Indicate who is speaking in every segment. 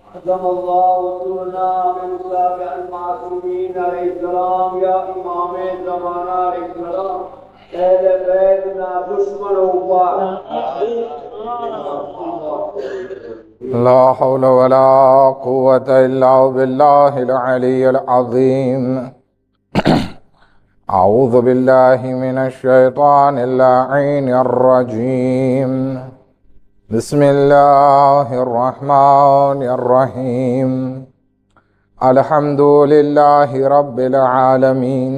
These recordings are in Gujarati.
Speaker 1: أعظم الله وصولنا من سابع المعصومين عليه السلام يا إمام الزمان عليه السلام أهل بيتنا دشمن وباع
Speaker 2: لا حول ولا قوة إلا بالله العلي العظيم أعوذ بالله من الشيطان اللعين الرجيم بسم الله الرحمن الرحيم الحمد لله رب العالمين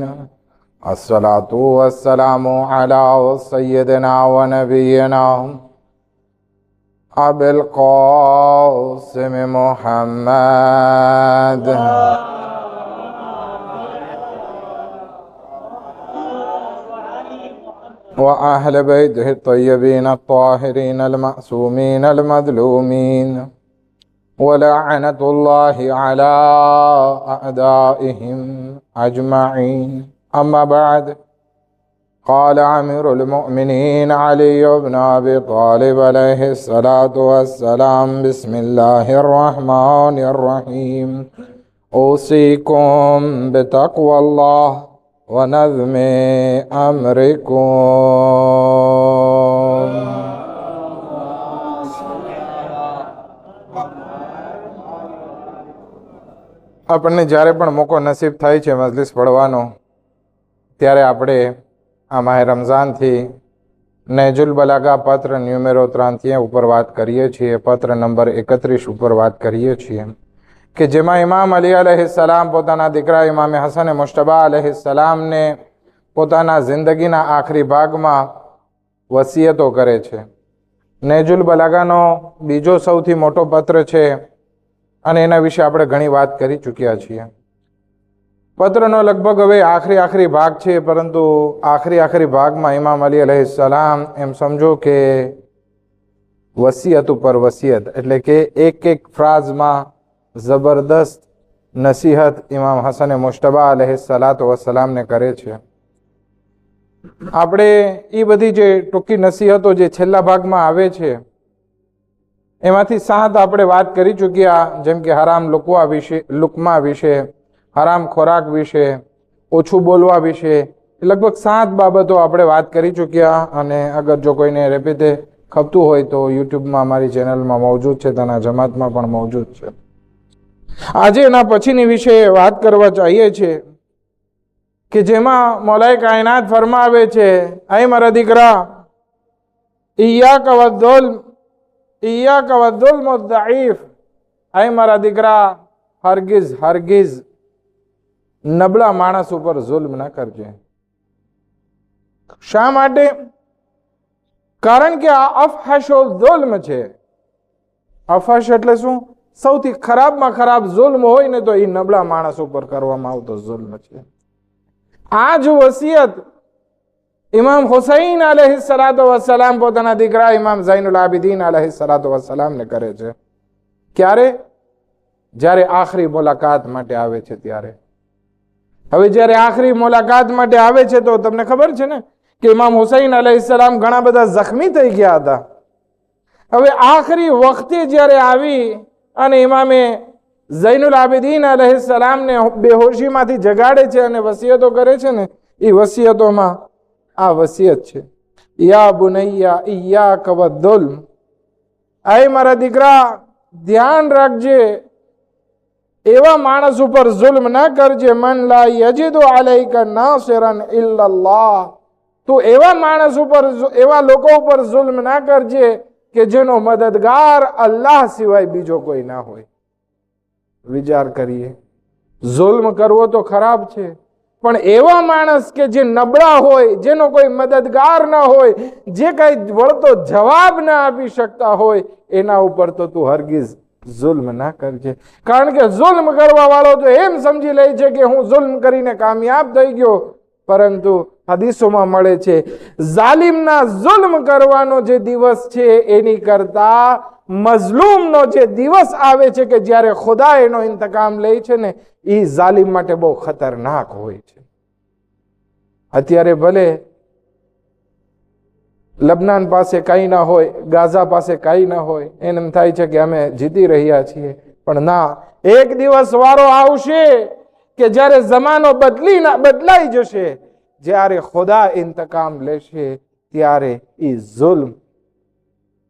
Speaker 2: الصلاة والسلام على سيدنا ونبينا أبي القاسم محمد وأهل بيته الطيبين الطاهرين المعصومين المظلومين ولعنة الله على أعدائهم أجمعين أما بعد قال أمير المؤمنين علي بن أبي طالب عليه الصلاة والسلام بسم الله الرحمن الرحيم أوصيكم بتقوى الله ونظم أمركم આપણને જ્યારે પણ મોકો નસીબ થાય છે મજલિસ પઢવાનો ત્યારે આપણે આ માહે રમઝાનથી નહેજુલ બલાગા પત્ર ન્યુમેરો 3 ઉપર વાત કરીએ છીએ, પત્ર નંબર 31 ઉપર વાત કરીએ છીએ કે જેમાં ઇમામ અલી અલૈહિસ્સલામ પોતાના દીકરા ઇમામ હસન મુશ્તબા અલૈહિસ્સલામને પોતાના જિંદગીના આખરી ભાગમાં વસિયતો કરે છે. નહેજુલ બલાગાનો બીજો સૌથી મોટો પત્ર છે અને એના વિશે આપણે ઘણી વાત કરી ચૂક્યા છીએ. પત્રનો લગભગ હવે આખરી ભાગ છે, પરંતુ આખરી ભાગમાં ઇમામ અલી અલૈહિસ્સલામ એમ સમજો કે વસિયત ઉપર વસિયત, એટલે કે એક ફ્રાઝમાં જબરદસ્ત નસીહત ઇમામ હસન મુશ્તબા અલૈહિસ્સલાતુ વસ્સલામને કરે છે. આપણે એ બધી જે ટૂંકી નસીહતો જે છેલ્લા ભાગમાં આવે છે એમાંથી 7 આપણે વાત કરી ચૂક્યા, જેમ કે હરામ લુકમા વિશે, હરામ ખોરાક વિશે, ઓછું બોલવા વિશે, લગભગ 7 બાબતો આપણે વાત કરી ચૂક્યા. અને અગર જો કોઈને રેપીતે ખપતું હોય તો યુટ્યુબમાં અમારી ચેનલમાં મોજૂદ છે, તેના જમાતમાં પણ મોજૂદ છે. આજે એના પછીની વિશે વાત કરવા ચાહીએ છીએ કે જેમાં મૌલાએ કાયનાત ફરમાવે છે, આય મારા દીકરા, ઇય્યાકા વદ્દુલ્મ અદ્દઈફ, આય મારા દીકરા, હરગિઝ નબળા માણસ ઉપર જુલ્મ ન કરજે. શા માટે? કારણ કે આ અફહશો જુલ્મ છે. અફહશ એટલે શું? સૌથી ખરાબમાં ખરાબ જુલ્મ હોય ને તો એ નબળા માણસ ઉપર કરવામાં આવતો જુલ્મ છે. આ જ વસિયત ઇમામ હુસૈન અલૈહિસ્સલાતુ વસ્સલામ પોતાના દીકરા ઇમામ ઝૈનુલ આબિદીન અલૈહિસ્સલાતુ વસ્સલામને કરે છે. ક્યારે? જ્યારે આખરી મુલાકાત માટે આવે છે ત્યારે. હવે જ્યારે આખરી મુલાકાત માટે આવે છે તો તમને ખબર છે ને કે ઇમામ હુસૈન અલૈહિસ્સલામ ઘણા બધા જખ્મી થઈ ગયા હતા. હવે આખરી વખતે જ્યારે આવી અને ઇમામે ઝૈનુલ આબિદીન અલૈહિસ્સલામને બેહોશીમાંથી જગાડે છે અને વસિયતો કરે છે ને, એ વસિયતોમાં આ વસિયત છે, યા બુનૈયા ઇય્યાકા વદ્દુલ્મ, આય મારા દીકરા, ધ્યાન રાખજે, એવા માણસ ઉપર જુલ્મ ના કરજે. મન લા યજિદુ અલૈકા નાસિરન ઇલ્લલ્લાહ, તું એવા માણસ ઉપર, એવા લોકો ઉપર જુલ્મ ના કરજે કે જેનો મદદગાર અલ્લાહ સિવાય બીજો કોઈ ના હોય. વિચાર કરીએ, જુલ્મ કરવો તો ખરાબ છે, પણ એવા માણસ કે જે નબળા હોય, જેનો કોઈ મદદગાર ના હોય, જે કઈ વળતો જવાબ ના આપી શકતા હોય, એના ઉપર તો તું હરગિઝ જુલ્મ ના કરજે. કારણ કે જુલ્મ કરવા વાળો તો એમ સમજી લે છે કે હું જુલ્મ કરીને કામયાબ થઈ ગયો, પરંતુ હદીસોમાં મળે છે જાલિમના જુલ્મ કરવાનો જે દિવસ છે એની કરતા મઝલૂમનો જે દિવસ આવે છે કે જ્યારે ખુદા એનો ઇંતકામ લે છે ને, એ જાલિમ માટે બહુ ખતરનાક હોય છે. અત્યારે ભલે લબનાન પાસે કાંઈ ના હોય, ગાઝા પાસે કાંઈ ના હોય, એને એમ થાય છે કે અમે જીતી રહ્યા છીએ. પણ ના, એક દિવસ વારો આવશે કે જ્યારે જમાનો બદલાઈ જશે, જ્યારે ખુદા ઇંતકામ લેશે, ત્યારે એ જુલ્મ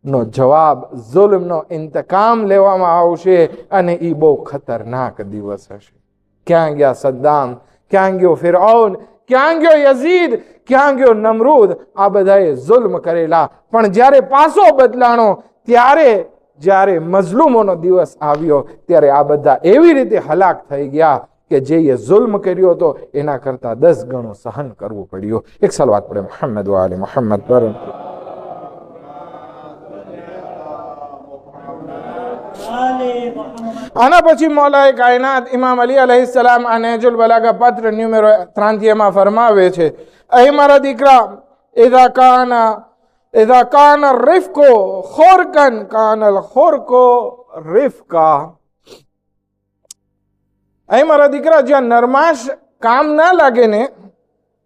Speaker 2: નો જવાબ, જુલ્મનો ઇંતકામ લેવામાં આવશે અને એ બહુ ખતરનાક દિવસ હશે. ક્યાં ગયા સદ્દામ, ક્યાં ગયો ફિરഔન, ક્યાં ગયો યઝીદ, ક્યાં ગયો નમરૂદ? આ બધાએ જુલ્મ કરેલા, પણ જ્યારે પાસો બદલાણો, જ્યારે મઝલુમોનો દિવસ આવ્યો, ત્યારે આ બધા એવી રીતે હલાક થઈ ગયા કે જે જુલ્મ કર્યો હતો એના કરતા 10 ગણું સહન કરવું પડ્યું. એક સલવાત પડે મુહમ્મદ વાલે મુહમ્મદ પર. આના પછી મૌલાએ કાયનાત ઇમામ અલી અલૈહિસ્સલામ આ નહજુલ બલાગા પત્ર ન્યુમેરો 93 માં ફરમાવે છે, એ મારા દીકરા, ઇઝા કાન રિફકો ખોરકન કાન અલ ખોરકો રિફકા. એ મારા દીકરા, જ્યાં નરમાશ કામ ના લાગે ને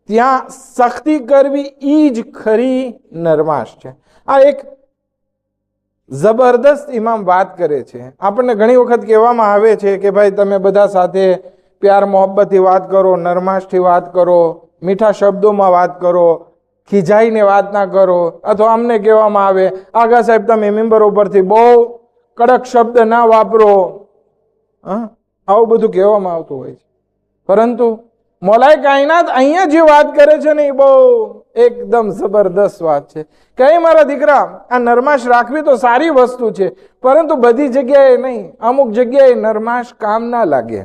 Speaker 2: ત્યાં સખ્તી કરવી ઈ જ ખરી નરમાશ છે. આ એક જબરદસ્ત ઇમામ વાત કરે છે. આપણને ઘણી વખત કહેવામાં આવે છે કે ભાઈ તમે બધા સાથે પ્યાર મોહબ્બતથી વાત કરો, નરમાશથી વાત કરો, મીઠા શબ્દોમાં વાત કરો, ખીજાઈને વાત ના કરો. અથવા અમને કહેવામાં આવે, આગા સાહેબ તમે મેમ્બર ઉપરથી બહુ કડક શબ્દ ના વાપરો. આવું બધું કહેવામાં આવતું હોય છે. પરંતુ મૌલાએ કાયનાત અહીંયા જે વાત કરે છે ને એ બહુ એકદમ જબરદસ્ત વાત છે. કે મારા દીકરા, આ નરમાશ રાખવી તો સારી વસ્તુ છે, પરંતુ બધી જગ્યાએ નહીં. અમુક જગ્યાએ નરમાશ કામ ના લાગે.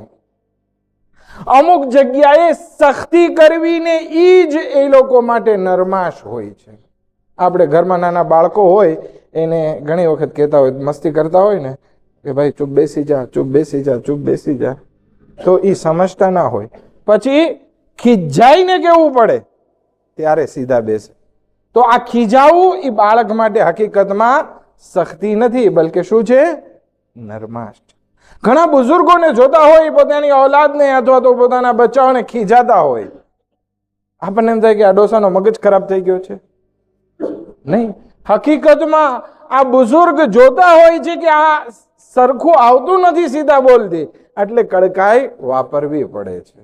Speaker 2: અમુક જગ્યાએ સખ્તી કરવી ને ઈ જ એ લોકો માટે નરમાશ હોય છે. આપણે ઘરમાં નાના બાળકો હોય એને ઘણી વખત કહેતા હોય, મસ્તી કરતા હોય ને કે ભાઈ ચૂપ બેસી જા, ચૂપ બેસી જા, ચૂપ બેસી જા, તો એ સમજતા ના હોય. પછી ખીજાઈને કેવું પડે ત્યારે સીધા બેસે. તો આ ખીજાવું એ બાળક માટે હકીકતમાં સખ્તી નથી, બલકે શું છે? નરમાશ. ઘણા બુઝુર્ગોને જોતા હોય પોતાની ઔલાદને અથવા તો પોતાના બચ્ચાઓને ખીજાતા હોય, આપણને એમ થાય કે આ ડોસાનો મગજ ખરાબ થઈ ગયો છે. નહીં, હકીકતમાં આ બુઝુર્ગ જોતા હોય છે કે આ સરખું આવતું નથી સીધા બોલતી, એટલે કડકાઈ વાપરવી પડે છે.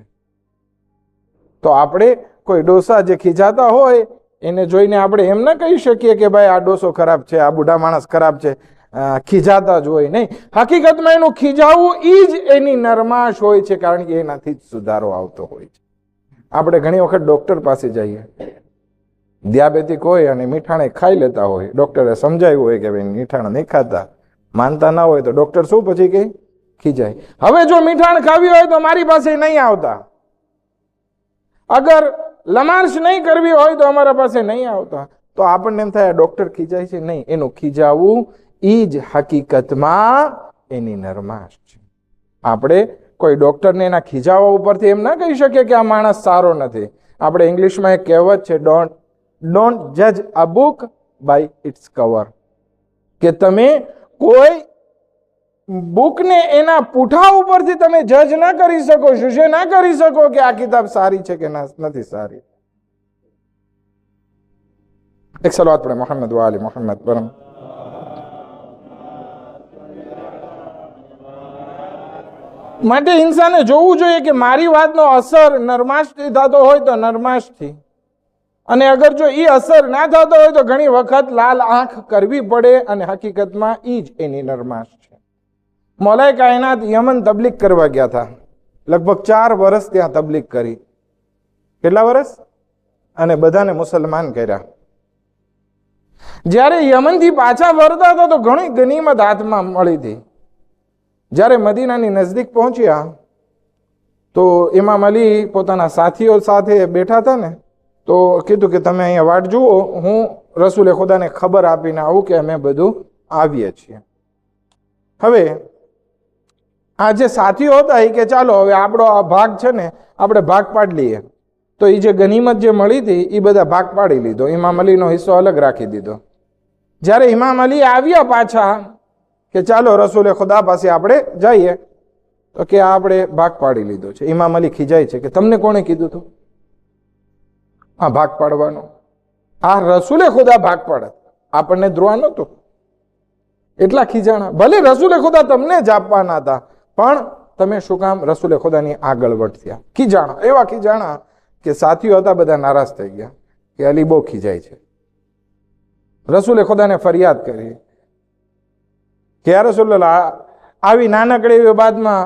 Speaker 2: તો આપણે કોઈ ડોસા જે ખીજાતા હોય એને જોઈને આપણે એમ ના કહી શકીએ કે ભાઈ આ ડોસો ખરાબ છે, આ બુઢા માણસ ખરાબ છે, ખીજાતા જ હોય. નહીં, હકીકતમાં એનું ખીજાવું ઈ જ એની નરમાશ હોય છે, કારણ કે એનાથી જ સુધારો આવતો હોય છે. આપણે ઘણી વખત ડોક્ટર પાસે જઈએ, ડિયાબેટિક હોય અને મીઠાણે ખાઈ લેતા હોય, ડોક્ટરે સમજાવ્યું હોય કે ભાઈ મીઠાણ નહીં ખાતા, માનતા ના હોય તો ડોક્ટર શું પછી કે ખીજાય. હવે જો મીઠાણ ખાવી હોય તો મારી પાસે નહીં આવતા, અગર લમાશ નહીં કરવી હોય તો અમારા પાસે નહીં આવતા. તો આપણને એમ થાય ડોક્ટર ખીજાય છે. નહીં, એનું ખીજાવું ઈ જ હકીકતમાં એની નરમાશ છે. આપણે કોઈ ડોક્ટરને એના ખીજાવા ઉપરથી એમ ના કહી શકીએ કે આ માણસ સારો નથી. આપણે ઇંગ્લિશમાં એક કહેવત છે, ડોન્ટ જજ a book by its cover, કે તમે કોઈ બુકને એના પૂઠા ઉપરથી તમે જજ ના કરી શકો, શુશે ના કરી શકો કે આ કિતાબ સારી છે કે નથી સારી. એક સલાવત પડે મુહમ્મદ વાલે મુહમ્મદ પર. માટે ઇન્સાને જોવું જોઈએ કે મારી વાતનો અસર નરમાશથી થતો હોય તો નરમાશથી, અને અગર જો એ અસર ના થતો હોય તો ઘણી વખત લાલ આંખ કરવી પડે, અને હકીકતમાં ઈ જ એની નરમાશ છે. મૌલાએ કાયનાત યમન તબલીગ કરવા ગયા હતા. લગભગ 4 વર્ષ ત્યાં તબલીગ કરી. કેટલા વર્ષ? અને બધાને મુસલમાન કર્યા. જ્યારે યમનથી પાછા ફરતા હતા તો ઘણી ગનીમત હાથમાં મળી હતી. જ્યારે મદીનાની નજદીક પહોંચ્યા તો ઇમામ અલી પોતાના સાથીઓ સાથે બેઠા હતા ને, તો કીધું કે તમે અહીંયા વાટ જુઓ, હું રસૂલે ખુદાને ખબર આપીને આવું કે અમે બધું આવીએ છીએ. હવે આ જે સાથીઓ હતા એ કે ચાલો હવે આપણો આ ભાગ છે ને આપણે ભાગ પાડી લઈએ. તો એ જે ગનીમત જે મળી હતી એ બધા ભાગ પાડી લીધો. ઇમામ અલીનો હિસ્સો અલગ રાખી દીધો. જ્યારે ઇમામ અલી આવ્યા પાછા કે ચાલો રસૂલે ખુદા પાસે આપણે જઈએ, તો કે આપણે ભાગ પાડી લીધો છે. ઇમામ અલી ખીજાય છે કે તમને કોણે કીધું હતું આ ભાગ પાડવાનો? આ રસૂલે ખુદા ભાગ પડે, આપણને ધ્રુવા નહોતું, એટલા ખીજાણા. ભલે રસૂલે ખુદા તમને જ આપવાના હતા, પણ તમે શું કામ રસૂલે ખુદાની આગળ વધ્યા? ખીજાણા, એવા ખીજાણા કે સાથીઓ હતા બધા નારાજ થઈ ગયા કે અલી બહુ ખીજાય છે. રસૂલે ખુદાને ફરિયાદ કરી કે યા રસૂલલ્લાહ, આવી નાનકડી એવી બાદમાં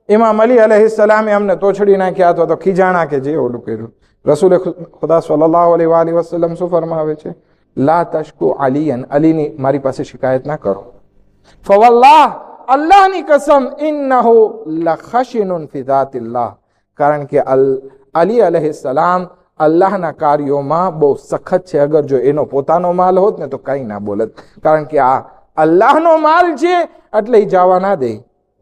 Speaker 2: ઇમામ અલી અલૈહિસ્સલામે અમને તોછડી નાખ્યા અથવા તો ખીજાણા કે જે ઓલું કર્યું. રસૂલે ખુદા સલ્લલ્લાહુ અલૈહિ વસલ્લમ શું ફરમાવે છે? લા તશકુ અલીયન, અલીની મારી પાસે શિકાયત ના કરો. ફવલ્લાહ, અલ્લાહની કસમ, ઇન્નહુ લખશિનુન ફી ઝાતિલ્લાહ, કારણ કે અલી અલૈહિસ્સલામ અલ્લાહના કાર્યોમાં બહુ સખત છે. અગર જો એનો પોતાનો માલ હોત ને તો કંઈ ના બોલત, કારણ કે આ અલ્લાહનો માલ છે એટલે એ જવા ના દે.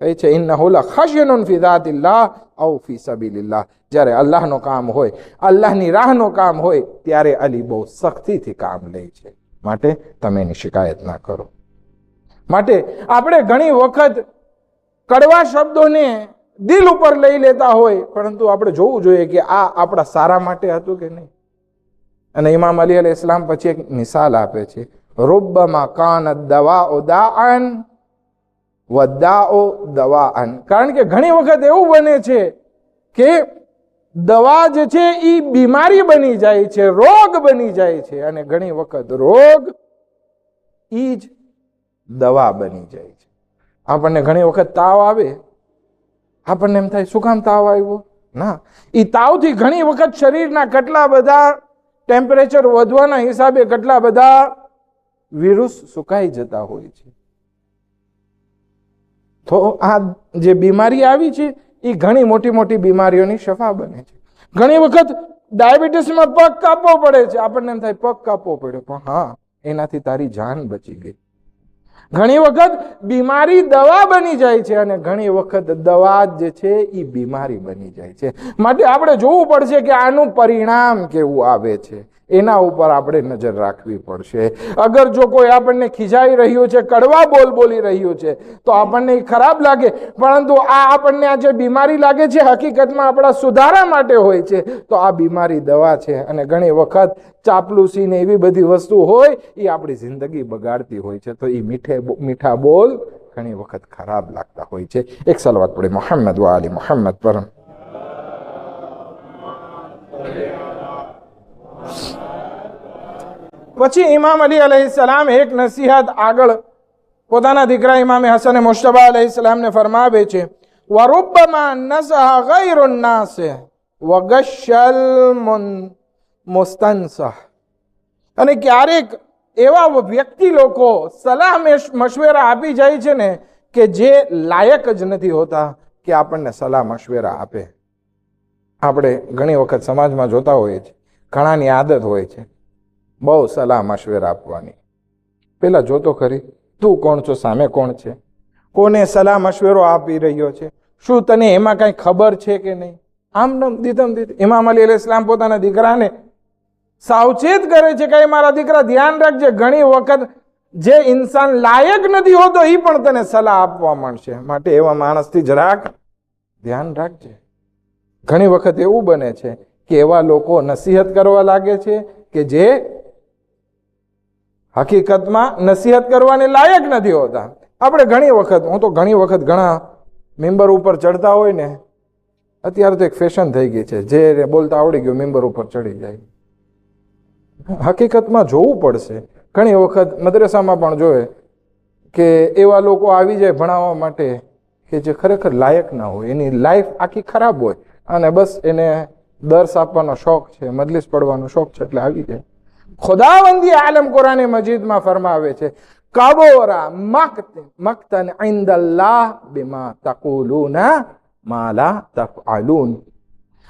Speaker 2: કહે છે ઇન્નહુ લખશિનુન ફી ઝાતિલ્લાહ ઔ ફી સબીલિલ્લાહ. જ્યારે અલ્લાહનો કામ હોય, અલ્લાહની રાહનો કામ હોય, ત્યારે અલી બહુ સખ્તીથી કામ લે છે. માટે તમે એની શિકાયત ના કરો. માટે આપણે ઘણી વખત કડવા શબ્દોને દિલ ઉપર લઈ લેતા હોય, પરંતુ આપણે જોવું જોઈએ કે આ આપણા સારા માટે હતું કે નહીં. અને ઇમામ અલી અલૈહિસ્સલામ પછી એક મિસાલ આપે છે, રુબ્બમા કાનત દવાઓ દાઅન વદાઓ દવાઅન. કારણ કે ઘણી વખત એવું બને છે કે દવા જે છે એ બીમારી બની જાય છે, રોગ બની જાય છે, અને ઘણી વખત રોગ ઈ જ દવા બની જાય છે. આપણને ઘણી વખત તાવ આવે, આપણને એમ થાય શું કામ તાવ આવ્યો? ના, એ તાવથી ઘણી વખત શરીરના કેટલા બધા ટેમ્પરેચર વધવાના હિસાબે કેટલા બધા વિરુસ સુકાઈ જતા હોય છે. તો આ જે બીમારી આવી છે એ ઘણી મોટી મોટી બીમારીઓની શફા બને છે. ઘણી વખત ડાયાબિટીસમાં પગ કાપવો પડે છે, આપણને એમ થાય પગ કાપવો પડ્યો, પણ હા, એનાથી તારી જાન બચી ગઈ. ઘણી વખત બીમારી દવા બની જાય છે, અને ઘણી વખત દવા જે છે એ બીમારી બની જાય છે. માટે આપણે જોવું પડશે કે આનું પરિણામ કેવું આવે છે, એના ઉપર આપણે નજર રાખવી પડશે. અગર જો કોઈ આપણને ખીજાઈ રહ્યું છે, કડવા બોલ બોલી રહ્યું છે, તો આપણને ખરાબ લાગે, પરંતુ આ આપણને આ જે બીમારી લાગે છે હકીકતમાં આપણા સુધારા માટે હોય છે. તો આ બીમારી દવા છે. અને ઘણી વખત ચાપલુસી ને એવી બધી વસ્તુ હોય એ આપણી જિંદગી બગાડતી હોય છે. તો એ મીઠા બોલ ઘણી વખત ખરાબ લાગતા હોય છે. એક સલવાત પડે મોહમ્મદ વ આલી મોહમ્મદ પર. પછી ઇમામ અલી અલૈહિસ્સલામ એક નસીહત આગળ પોતાના દીકરા ઇમામે હસન મુશ્તબા અલૈહિસ્સલામને ફરમાવે છે, વરુબ્બમા નસહ ગૈરુન નાસ વગશલ મુસ્તનસહ. અને ક્યારેક એવા વ્યક્તિ લોકો સલાહ મશવરા આપી જાય છે ને કે જે લાયક જ નથી હોતા કે આપણને સલાહ મશવરા આપે. આપણે ઘણી વખત સમાજમાં જોતા હોઈએ છીએ, ઘણાની આદત હોય છે બહુ સલાહ મશવરા આપવાની. પેલા જોતો ખરી તું કોણ છો, સામે કોણ છે, કોને સલાહ મશવરો આપી રહ્યો છે, શું તને એમાં કઈ ખબર છે કે નહીં? આમ દીધમ દીધ. ઇમામ અલી અલૈહિસ્સલામ પોતાના દીકરાને સાવચેત કરે છે કે મારા દીકરા ધ્યાન રાખજે, ઘણી વખત જે ઇન્સાન લાયક નથી હોતો એ પણ તને સલાહ આપવા મળશે. માટે એવા માણસથી જરાક ધ્યાન રાખજે. ઘણી વખત એવું બને છે કે એવા લોકો નસીહત કરવા લાગે છે કે જે હકીકતમાં નસીહત કરવાને લાયક નથી હોતા. આપણે ઘણી વખત, હું તો ઘણી વખત ઘણા મેમ્બર ઉપર ચડતા હોય ને, અત્યારે તો એક ફેશન થઈ ગઈ છે, જે બોલતા આવડી ગયું મેમ્બર ઉપર ચડી જાય. હકીકતમાં જોવું પડશે. ઘણી વખત મદ્રસામાં પણ જોયે કે એવા લોકો આવી જાય ભણાવવા માટે કે જે ખરેખર લાયક ના હોય, એની લાઈફ આખી ખરાબ હોય, અને બસ એને દર્સ આપવાનો શોખ છે, મજલિસ પડવાનો શોખ છે એટલે આવી જાય. ખુદાવંદી આલમ કુરાન મજીદમાં ફરમાવે છે, કબોરા મક્તન ઇન્દલ્લાહ બિમા તકુલુના મા લા તફઅલુન.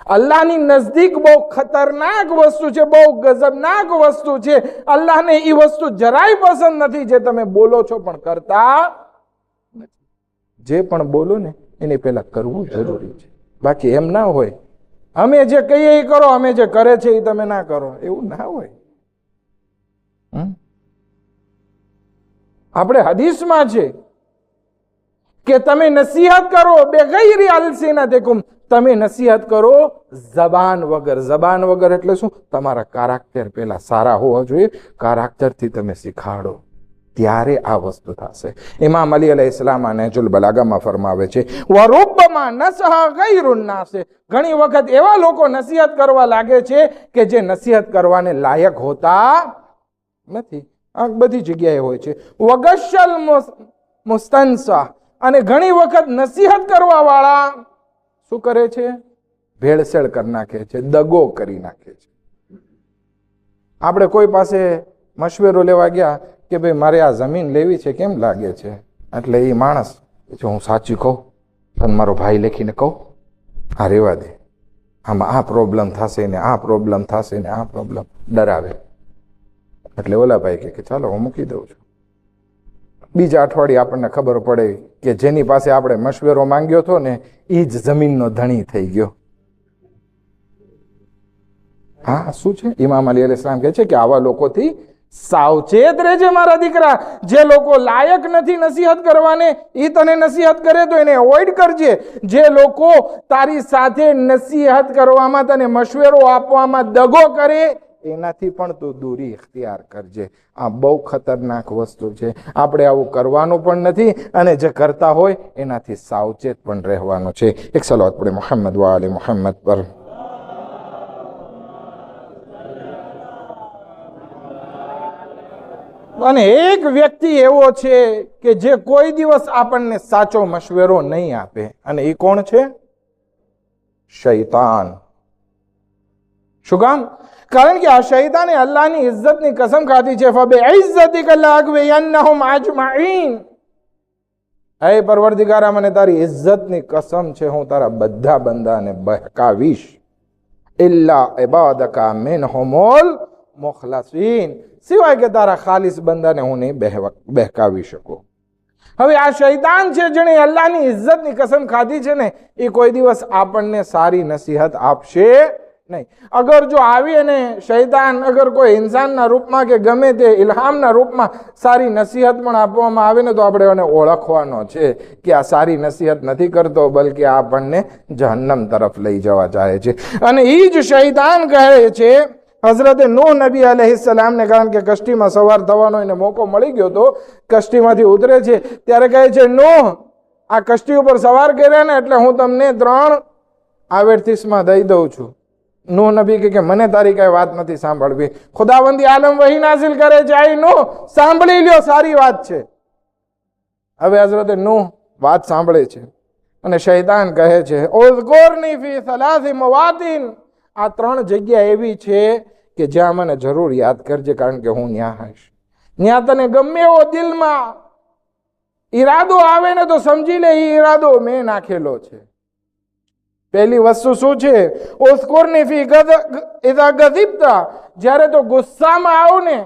Speaker 2: અલ્લાહની નજદીક બહુ ખતરનાક વસ્તુ છે, બહુ ગજબનાક વસ્તુ છે. અલ્લાહને એ વસ્તુ જરાય પસંદ નથી જે તમે બોલો છો પણ કરતા નથી. જે પણ બોલો ને એને પહેલા કરવું જરૂરી છે. બાકી એમ ના હોય અમે જે કહીએ એ કરો, અમે જે કરે છે એ તમે ના કરો, એવું ના હોય. આપણે હદીસમાં છે કે તમે નસીહત કરો બેગૈરી અલસિનતિકુમ, તમે નસીહત કરો જબાન વગર. જબાન વગર એટલે શું? તમારા કારાક્ટર પેલા સારા હોવા જોઈએ, કારાક્ટરથી તમે શીખાડો, ત્યારે આ વસ્તુ થશે. ઇમામ અલી અલૈહિસ્સલામ આ નહજુલ બલાગામાં ફરમાવે છે, વરુબ્બમા નસહા ગૈરુન નાસે, ઘણી વખત એવા લોકો નસીહત કરવા લાગે છે કે જે નસીહત કરવાને લાયક હોતા નથી. આ બધી જગ્યાએ હોય છે. વગશલ મુસ્તનસા, અને ઘણી વખત નસીહત કરવા વાળા શું કરે છે? ભેળસેળ કરી નાખે છે, દગો કરી નાખે છે. આપણે કોઈ પાસે મશવરો લેવા ગયા કે ભાઈ મારે આ જમીન લેવી છે, કેમ લાગે છે? એટલે એ માણસ જો હું સાચું કહું તને મારો ભાઈ લખીને કહું, હા રેવા દે, આમાં આ પ્રોબ્લેમ થશે ને આ પ્રોબ્લેમ થશે ને આ પ્રોબ્લેમ, ડરાવે. એટલે ઓલા ભાઈ કે ચાલો હું મૂકી દઉં છું. બીજા અઠવાડિયે આપણને ખબર પડે કે જેની પાસે આપણે મશવરો માંગ્યો હતો ને એ જ જમીનનો ધણી થઈ ગયો. હા, શું છે? ઇમામ અલી અલૈહિસ્સલામ કહે છે કે આવા લોકોથી સાવચેત રહેજે મારા દીકરા. જે લોકો લાયક નથી નસીહત કરવાને, એ તને નસીહત કરે તો એને અવોઇડ કરજે. જે લોકો તારી સાથે નસીહત કરવામાં, તને મશવરો આપવામાં દગો કરે, એનાથી પણ તું દૂરી ઇખ્તિયાર કરજે. આ બહુ ખતરનાક વસ્તુ છે. આપણે આવું કરવાનું પણ નથી, અને જે કરતા હોય એનાથી સાવચેત પણ રહેવાનું છે. એક સલાવત પડે મુહમ્મદ વ આલે મુહમ્મદ પર. અને એક વ્યક્તિ એવો છે કે જે કોઈ દિવસ આપણને સાચો મશવરો નહીં આપે, અને એ કોણ છે? શૈતાન. શું કામ? કારણ કે આ શૈતાને અલ્લાહની ઇજ્જતની કસમ ખાધી છે, ફબિઇઝ્ઝતિક લઅગવિયન્નહુમ અજમઈન. હે પરવરદિગારા, મને તારી ઇજ્જતની કસમ છે, હું તારા બધા બંદાને બહેકાવીશ. ઇલ્લા ઇબાદકા મિનહુમુલ મુખલસીન, સિવાય કે તારા ખાલિસ બંદાને હું નહીં બહેકાવી શકું. હવે આ શૈતાન છે જેણે અલ્લાહની ઇજ્જતની કસમ ખાધી છે ને, એ કોઈ દિવસ આપણને સારી નસીહત આપશે નહીં. અગર જો આવી અને શૈતાન અગર કોઈ ઇન્સાનના રૂપમાં કે ગમે તે ઇલ્હામના રૂપમાં સારી નસીહત પણ આપવામાં આવે ને, તો આપણે એને ઓળખવાનો છે કે આ સારી નસીહત નથી કરતો, બલકે આપણને જહન્નમ તરફ લઈ જવા ચાહે છે. અને એ જ શૈતાન કહે છે હઝરત નૂહ નબી અલૈહિસ્સલામને, કારણ કે કષ્ટીમાં સવાર થવાનો એને મોકો મળી ગયો તો કષ્ટીમાંથી ઉતરે છે ત્યારે કહે છે, નૂહ, આ કષ્ટી ઉપર સવાર કર્યા ને એટલે હું તમને 3 આવેરતીસમાં દઈ દઉં છું. નૂહ નબી કે મને તારી કઈ વાત નથી સાંભળવી. ખુદાવંદી આલમ વહી નાઝિલ કરે છે, આઈ નૂહ સાંભળી લ્યો, સારી વાત છે. હવે હઝરત નૂહ વાત સાંભળે છે અને શૈતાન કહે છે, ઉઝકુરની ફી 3 મવાતિન, આ 3 જગ્યા એવી છે કે જ્યાં મને જરૂર યાદ કરજે, કારણ કે હું ન્યા હશ. ન્યા તને ગમે એવો દિલમાં ઈરાદો આવે ને તો સમજી લે એ ઈરાદો મેં નાખેલો છે. પહેલી વસ્તુ શું છે? ઉઝકુરની ફી ઇઝા ગઝિબતા, જ્યારે તો ગુસ્સામાં આવ ને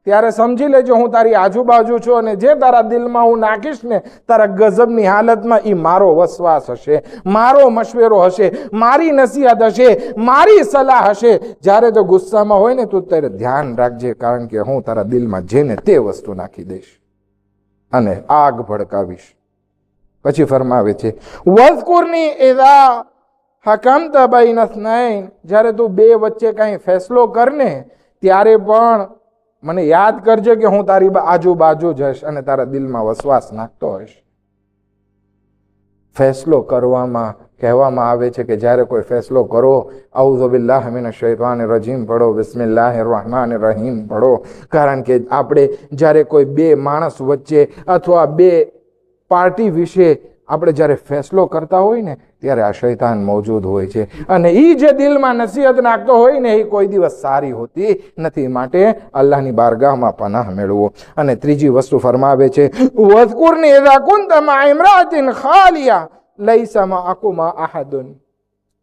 Speaker 2: ત્યારે સમજી લેજો હું તારી આજુબાજુ છું, અને જે તારા દિલમાં હું નાખીશ ને તારા ગઝબની હાલતમાં, એ મારો વસવાસ હશે, મારો મશવરો હશે, મારી નસીહત હશે, મારી સલાહ હશે. જ્યારે તો ગુસ્સામાં હોય ને, તું તારે ધ્યાન રાખજે, કારણ કે હું તારા દિલમાં જેને તે વસ્તુ નાખી દઈશ અને આગ ભડકાવીશ. પછી ફરમાવે છે, વઝકુરની ઇઝા હકમત બૈન ઇસ્નૈન, જ્યારે તું 2 વચ્ચે કંઈ ફેસલો કરને ત્યારે પણ મને યાદ કરજે કે હું તારી આજુબાજુ જ હશ અને તારા દિલમાં વસવાસ નાખતો હશ. ફેસલો કરવામાં કહેવામાં આવે છે કે જ્યારે કોઈ ફેસલો કરો, અઉઝુ બિલ્લાહિ મિનશ શૈતાનિર રજીમ પઢો, બિસ્મિલ્લાહિર રહમાનિર રહીમ પઢો. કારણ કે આપણે જ્યારે કોઈ 2 માણસ વચ્ચે અથવા 2 પાર્ટી વિશે આપણે જ્યારે ફેસલો કરતા હોય ને, ત્યારે આ શૈતાન મોજૂદ હોય છે, અને એ જે દિલમાં નસીહત નાખતો હોય ને, એ કોઈ દિવસ સારી હોતી નથી. માટે અલ્લાહની બારગાહમાં પનાહ મેળવો. અને ત્રીજી વસ્તુ ફરમાવે છે, વઝકુરની ઇઝા કુંત મા ઇમ્રાતિન ખાલિયા લૈસા મઅકુમા અહદુન,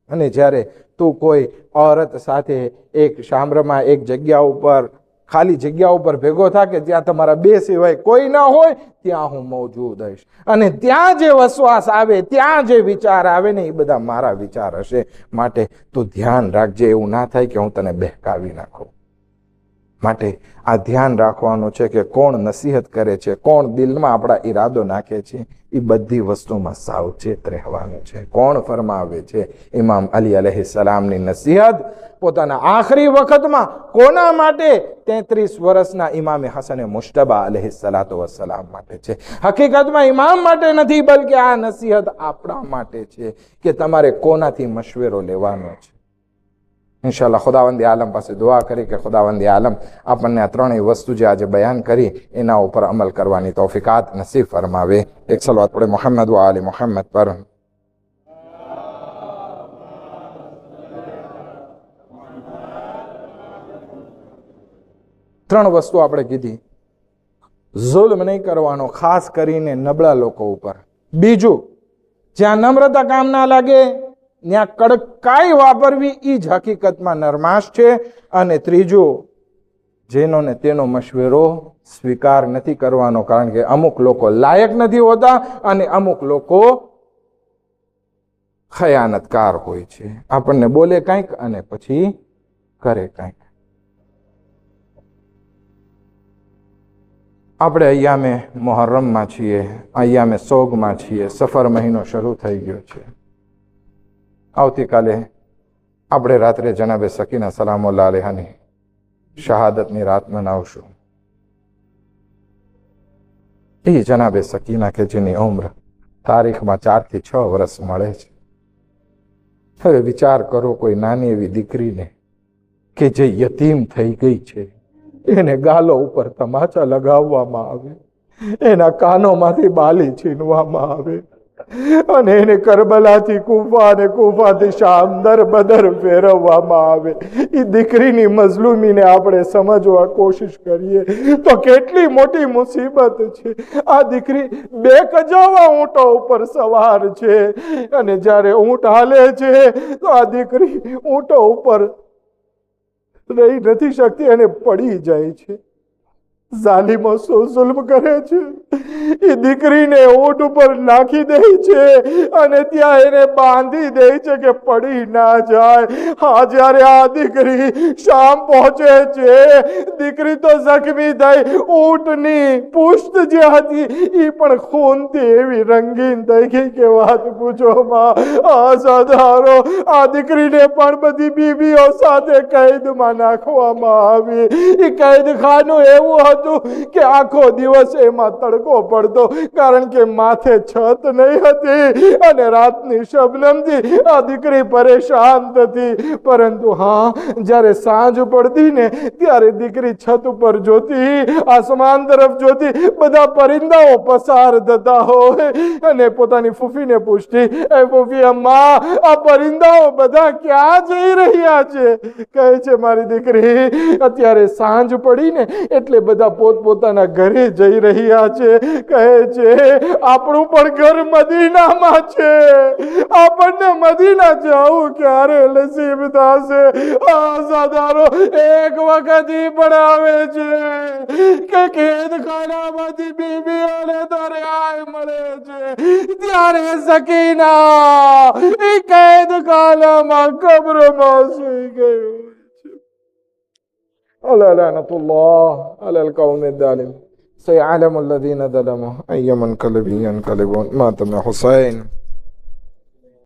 Speaker 2: અને જ્યારે તું કોઈ औरत સાથે એક શામરામાં એક જગ્યા ઉપર, ખાલી જગ્યા ઉપર ભેગો થા કે જ્યાં તમારા 2 સિવાય કોઈ ના હોય, ત્યાં હું મોજૂદ હશ. અને ત્યાં જે વસવાસ આવે, ત્યાં જે વિચાર આવે ને, એ બધા મારા વિચાર હશે. માટે તું ધ્યાન રાખજે, એવું ના થાય કે હું તને બહેકાવી નાખું. માટે આ ધ્યાન રાખવાનું છે કે કોણ નસીહત કરે છે, કોણ દિલમાં આપણા ઈરાદો નાખે છે, એ બધી વસ્તુમાં સાવચેત રહેવાનું છે. કોણ ફરમાવે છે? ઇમામ અલી અલૈહિસ્સલામની નસીહત પોતાના આખરી વખતમાં કોના માટે? 33 વર્ષના ઇમામે હસને મુશ્તબા અલૈહિસ્સલાતુ વસ્સલામ માટે છે. હકીકતમાં ઇમામ માટે નથી, બલકે આ નસીહત આપણા માટે છે કે તમારે કોનાથી મશવરો લેવાનો છે. ઇન્શાઅલ્લાહ ખુદાવંદ આલમ પાસે દુઆ કરી કે ખુદાવંદ આલમ આપણને આ ત્રણેય વસ્તુ જે આજે બયાન કરી એના ઉપર અમલ કરવાની તૌફીકાત નસીબ ફરમાવે. એક સલવાત પડે મોહમ્મદ વ આલે મોહમ્મદ પર. ત્રણ વસ્તુ આપણે કીધી. ઝુલ્મ નહીં કરવાનો, ખાસ કરીને નબળા લોકો ઉપર. બીજું, જ્યાં નમ્રતા કામ ના લાગે ત્યાં કડકાઈ વાપરવી, એ જ હકીકતમાં નરમાશ છે. અને ત્રીજું, જેનો ને તેનો મશવરો સ્વીકાર નથી કરવાનો, કારણ કે અમુક લોકો લાયક નથી હોતા અને અમુક લોકો ખયાનતકાર હોય છે. આપણને બોલે કંઈક અને પછી કરે કંઈક. આપણે અય્યામે મુહર્રમમાં છીએ, અય્યામે સોગમાં છીએ. સફર મહિનો શરૂ થઈ ગયો છે. આવતીકાલે આપણે રાત્રે જનાબે સકીના સલામુલ્લાહ અલૈહાની શહાદતની રાત મનાવશું. એ જનાબે સકીના કે જેની ઉંમર તારીખમાં 4 થી 6 વર્ષ મળે છે. હવે વિચાર કરો, કોઈ નાની એવી દીકરીને કે જે યતીમ થઈ ગઈ છે, એને ગાલો ઉપર તમાચા લગાવવામાં આવે, એના કાનોમાંથી બાલી છીનવામાં આવે અને એને કરબલાથી કૂફા અને કૂફાથી શામ દર બદર ફેરવવામાં આવે. એ દીકરીની મઝલુમીને આપણે સમજવા કોશિશ કરીએ તો કેટલી મોટી મુસીબત છે. આ દીકરી 2 કજાવા ઊંટો ઉપર સવાર છે અને જ્યારે ઊંટ હાલે છે તો આ દીકરી ઊંટો ઉપર રહી નથી શકતી અને પડી જાય છે. ઝાલિમો શું જુલ્મ કરે છે? એ દીકરીને ઊંટ ઉપર નાખી દે છે અને ત્યાં એને બાંધી દે છે કે પડી ના જાય. હા, જ્યારે આ દીકરી શામ પહોંચે છે, દીકરી તો જખમી થઈ, ઊંટની પુષ્ટ જે હતી એ પણ ખૂનથી એવી રંગીન થઈ ગઈ કે વાત પૂછો માં. આ સધારો આ દીકરીને પણ બધી બીવીઓ સાથે કેદમાં નાખવામાં આવી. એ કેદખાનું એવું હતું કે આખો દિવસ એમાં તડકો પડતો, કારણ કે માથે છત નહીં હતી અને રાતની શબનમથી આ દીકરી પરેશાન થતી. પરંતુ હા, જ્યારે સાંજ પડતી ને ત્યારે દીકરી છત ઉપર જોતી, આસમાન તરફ જોતી, બધા પરિંદાઓ પસાર થતા હોય અને પોતાની ફૂફીને પૂછતી, એ ફૂફી અમ્મા, આ પરિંદાઓ બધા ક્યાં જઈ રહ્યા છે? કહે છે, મારી દીકરી, અત્યારે સાંજ પડી ને એટલે બધા પોતપોતાના ઘરે જઈ રહ્યા છે. કહે છે, આપણું પણ ઘર મદીનામાં છે, આપણને મદીના જવું ક્યારે નસીબ થશે? આઝાદારો એક વખત પણ આવે છે કે કેદખાનામાંથી બીબીઓને તો રિહાઈ મળે છે, ત્યારે સકીના એ કેદખાનામાં કબ્રમાં સૂઈ ગયું. ألا لعنة الله على القوم الظالم سيعلم الذين ظلموا أي منقلب ينقلبون. مات ابن حسين.